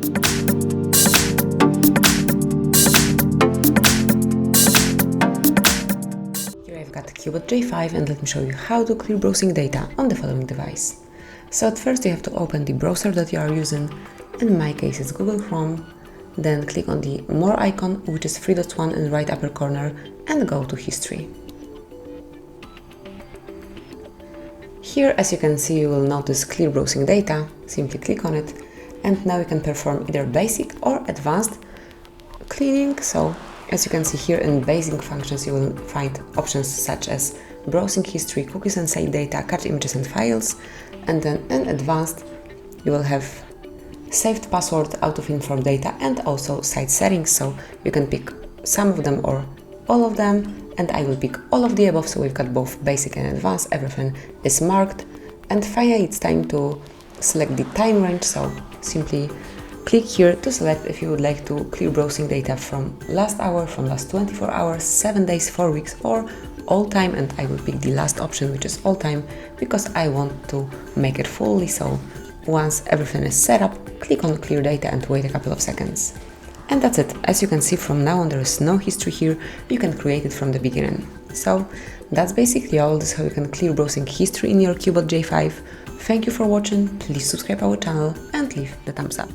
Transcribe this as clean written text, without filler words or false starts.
Here I've got CUBOT J5 and let me show you how to clear browsing data on the following device. So at first you have to open the browser that you are using. In my case it's Google Chrome. Then click on the More icon, which is 3 dots 1 in the right upper corner, and go to History. Here, as you can see, you will notice Clear Browsing Data. Simply click on it, and now you can perform either basic or advanced cleaning. So, as you can see here in basic functions, you will find options such as browsing history, cookies and saved data, cache images and files, and then in advanced, you will have saved password, out of inform data, and also site settings, so you can pick some of them or all of them, and I will pick all of the above. So we've got both basic and advanced, everything is marked, and finally it's time to select the time range. So simply click here to select if you would like to clear browsing data from last hour, from last 24 hours, 7 days, 4 weeks, or all time, and I will pick the last option, which is all time, because I want to make it fully. So once everything is set up, click on Clear Data and wait a couple of seconds. And that's it. As you can see, from now on there is no history here, you can create it from the beginning. So that's basically all. This is how you can clear browsing history in your CUBOT J5. Thank you for watching, please subscribe our channel and leave the thumbs up.